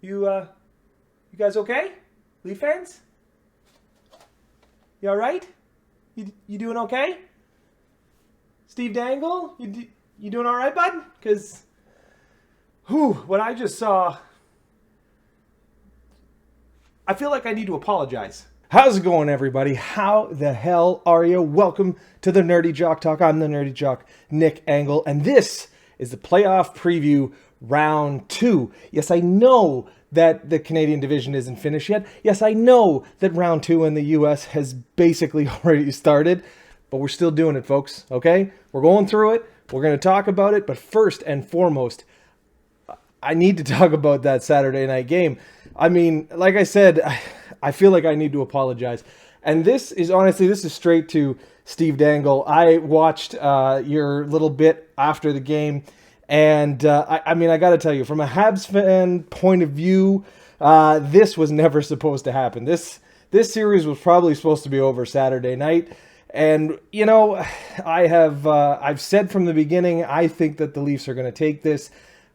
You guys okay? Leaf fans? You all right? You doing okay? Steve Dangle, you doing all right, bud? Because, what I just saw, I feel like I need to apologize. How's it going, everybody? How the hell are you? Welcome to the Nerdy Jock Talk. I'm the Nerdy Jock, Nick Angle, and this is the playoff preview round 2. Yes, I know that the Canadian division isn't finished yet. Yes, I know that round 2 in the U.S. has basically already started, but we're still doing it, folks, okay? We're going through it. We're going to talk about it, but first and foremost, I need to talk about that Saturday night game. I mean, like I said, I feel like I need to apologize. And this is straight to Steve Dangle. I watched your little bit after the game. And I mean, I got to tell you, from a Habs fan point of view, this was never supposed to happen. This series was probably supposed to be over Saturday night. And, you know, I've said from the beginning, I think that the Leafs are going to take this.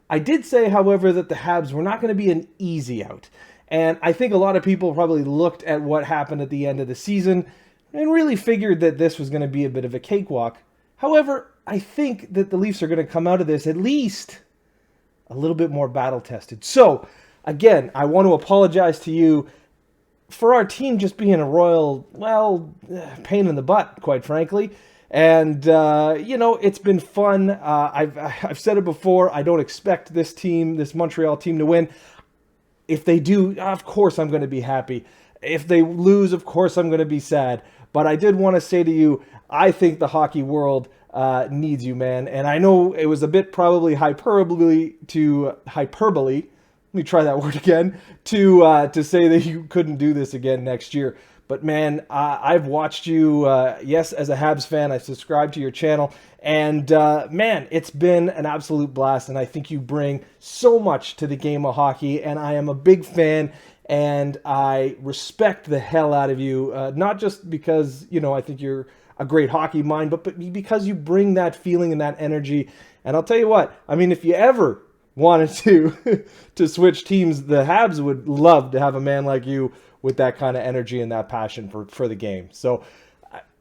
I did say, however, that the Habs were not going to be an easy out. And I think a lot of people probably looked at what happened at the end of the season and really figured that this was going to be a bit of a cakewalk. However, I think that the Leafs are going to come out of this at least a little bit more battle-tested. So, again, I want to apologize to you for our team just being a royal, pain in the butt, quite frankly. And, you know, it's been fun. I've said it before. I don't expect this Montreal team to win. If they do, of course I'm going to be happy. If they lose, of course I'm going to be sad. But I did want to say to you, I think the hockey world needs you, man. And I know it was a bit probably hyperbole. Let me try that word again. To say that you couldn't do this again next year. But man, I've watched you, yes, as a Habs fan. I subscribed to your channel. And man, it's been an absolute blast. And I think you bring so much to the game of hockey. And I am a big fan. And I respect the hell out of you. Not just because, you know, I think you're a great hockey mind, but because you bring that feeling and that energy. And I'll tell you what, I mean, if you ever wanted to switch teams, the Habs would love to have a man like you with that kind of energy and that passion for the game. So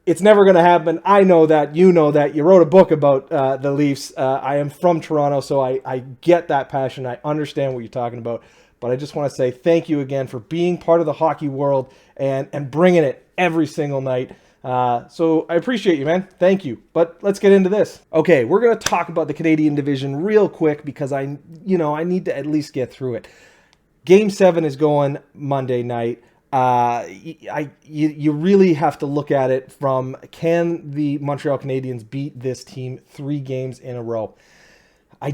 it's never going to happen. I know that. You know that. You wrote a book about the Leafs. I am from Toronto, so I get that passion. I understand what you're talking about. But I just want to say thank you again for being part of the hockey world and bringing it every single night. So I appreciate you, man. Thank you. But let's get into this. Okay, we're going to talk about the Canadian division real quick because I need to at least get through it. Game 7 is going Monday night. You really have to look at it from, can the Montreal Canadiens beat this team 3 games in a row? I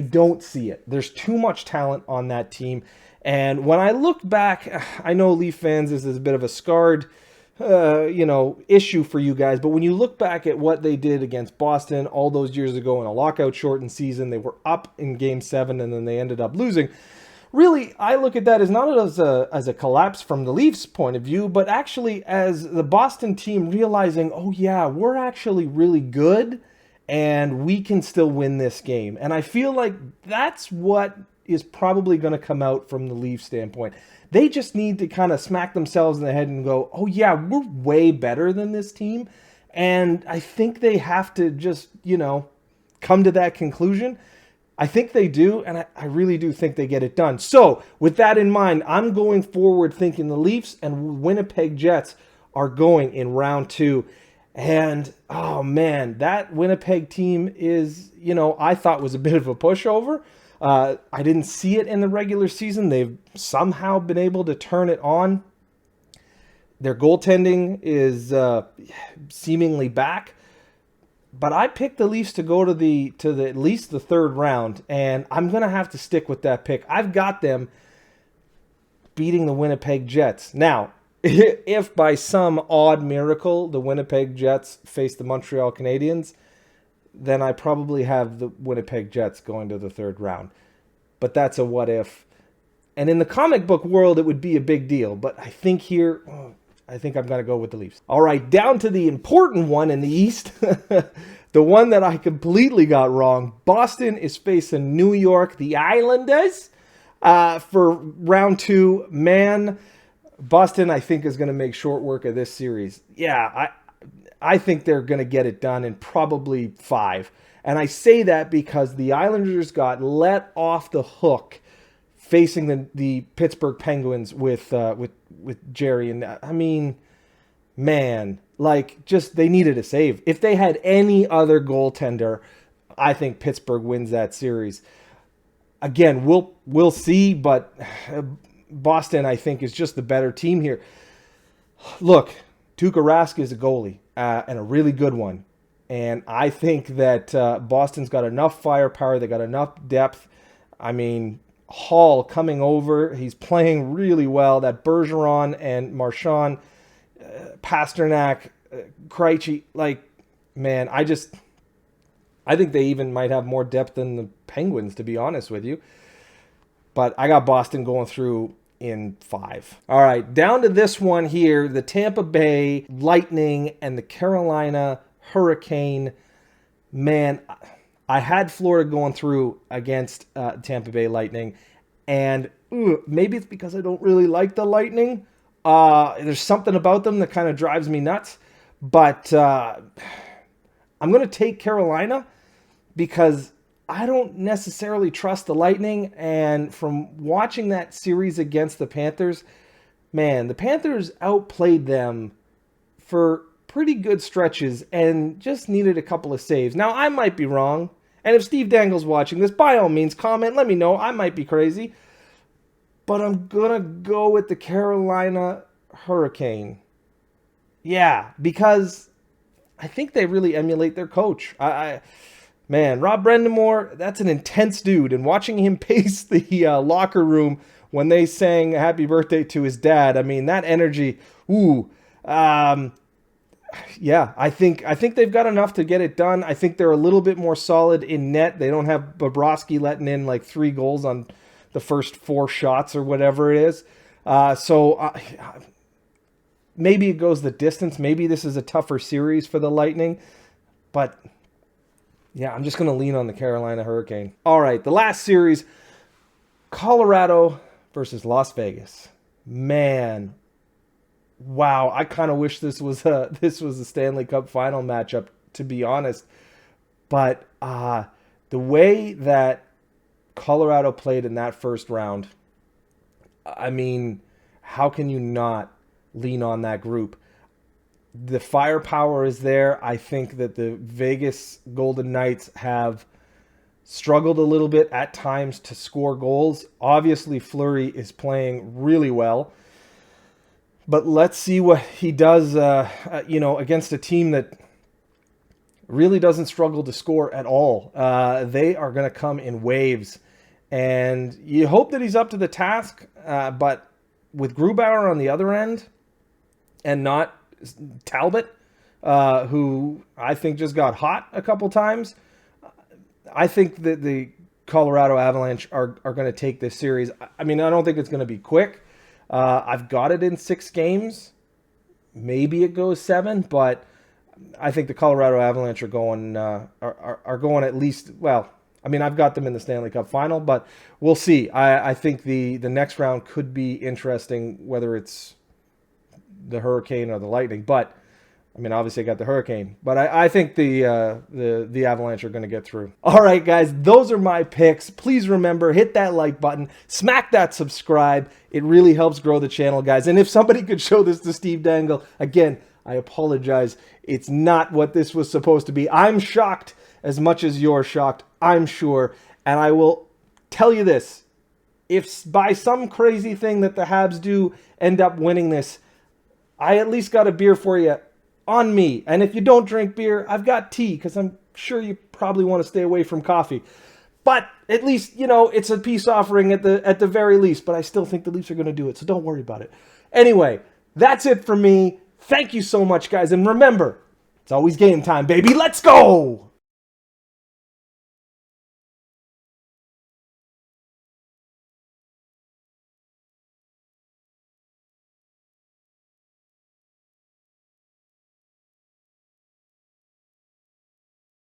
don't see it. There's too much talent on that team. And when I look back, I know Leaf fans, this is a bit of a scarred, issue for you guys. But when you look back at what they did against Boston all those years ago in a lockout shortened season, they were up in Game 7 and then they ended up losing. Really, I look at that as not as a collapse from the Leafs' point of view, but actually as the Boston team realizing, oh yeah, we're actually really good and we can still win this game. And I feel like that's what is probably going to come out from the Leafs standpoint. They just need to kind of smack themselves in the head and go, oh yeah, we're way better than this team. And I think they have to just, come to that conclusion. I think they do, and I really do think they get it done. So, with that in mind, I'm going forward thinking the Leafs and Winnipeg Jets are going in round 2. And, oh man, that Winnipeg team is, I thought was a bit of a pushover. I didn't see it in the regular season. They've somehow been able to turn it on. Their goaltending is seemingly back. But I picked the Leafs to go to at least the 3rd round, and I'm going to have to stick with that pick. I've got them beating the Winnipeg Jets. Now, if by some odd miracle the Winnipeg Jets face the Montreal Canadiens, then I probably have the Winnipeg Jets going to the 3rd round. But that's a what if. And in the comic book world, it would be a big deal. But I think here, I think I'm going to go with the Leafs. All right, down to the important one in the East. The one that I completely got wrong. Boston is facing New York, the Islanders. For round 2, man, Boston, I think, is going to make short work of this series. Yeah, I think they're going to get it done in probably 5. And I say that because the Islanders got let off the hook facing the Pittsburgh Penguins with Jerry. And I mean, man, like, just they needed a save. If they had any other goaltender, I think Pittsburgh wins that series. Again, we'll see, but Boston, I think, is just the better team here. Look, Tuukka Rask is a goalie, and a really good one. And I think that Boston's got enough firepower. They got enough depth. I mean, Hall coming over. He's playing really well. That Bergeron and Marchand, Pasternak, Krejci, like, man, I think they even might have more depth than the Penguins, to be honest with you. But I got Boston going through in 5. All right, down to this one here, the Tampa Bay Lightning and the Carolina Hurricane. Man, I had Florida going through against Tampa Bay Lightning, and maybe it's because I don't really like the Lightning. There's something about them that kind of drives me nuts, but I'm going to take Carolina because I don't necessarily trust the Lightning, and from watching that series against the Panthers, man, the Panthers outplayed them for pretty good stretches and just needed a couple of saves. Now, I might be wrong, and if Steve Dangle's watching this, by all means, comment, let me know. I might be crazy, but I'm going to go with the Carolina Hurricane. Yeah, because I think they really emulate their coach. Man, Rob Brendamore, that's an intense dude. And watching him pace the locker room when they sang happy birthday to his dad, I mean, that energy, yeah, I think they've got enough to get it done. I think they're a little bit more solid in net. They don't have Bobrovsky letting in like 3 goals on the first 4 shots or whatever it is. Maybe it goes the distance. Maybe this is a tougher series for the Lightning. But yeah, I'm just going to lean on the Carolina Hurricane. All right, the last series, Colorado versus Las Vegas. Man, wow, I kind of wish this was a Stanley Cup final matchup, to be honest. But the way that Colorado played in that first round, I mean, how can you not lean on that group? The firepower is there. I think that the Vegas Golden Knights have struggled a little bit at times to score goals. Obviously, Fleury is playing really well. But let's see what he does, against a team that really doesn't struggle to score at all. They are going to come in waves. And you hope that he's up to the task. But with Grubauer on the other end and not Talbot, who I think just got hot a couple times, I think that the Colorado Avalanche are going to take this series. I mean, I don't think it's going to be quick. I've got it in 6 games. Maybe it goes 7, but I think the Colorado Avalanche are going at least, well, I mean, I've got them in the Stanley Cup final, but we'll see. I think the next round could be interesting, whether it's the Hurricane or the Lightning. But I mean, obviously I got the Hurricane, but I think the Avalanche are going to get through. All right, guys, those are my picks. Please remember, hit that like button, smack that subscribe. It really helps grow the channel, guys. And if somebody could show this to Steve Dangle, again, I apologize. It's not what this was supposed to be. I'm shocked as much as you're shocked, I'm sure. And I will tell you this. If by some crazy thing that the Habs do end up winning this, I at least got a beer for you on me. And if you don't drink beer, I've got tea, because I'm sure you probably want to stay away from coffee. But at least, it's a peace offering at the very least. But I still think the Leafs are going to do it, so don't worry about it. Anyway, that's it for me. Thank you so much, guys. And remember, it's always game time, baby. Let's go!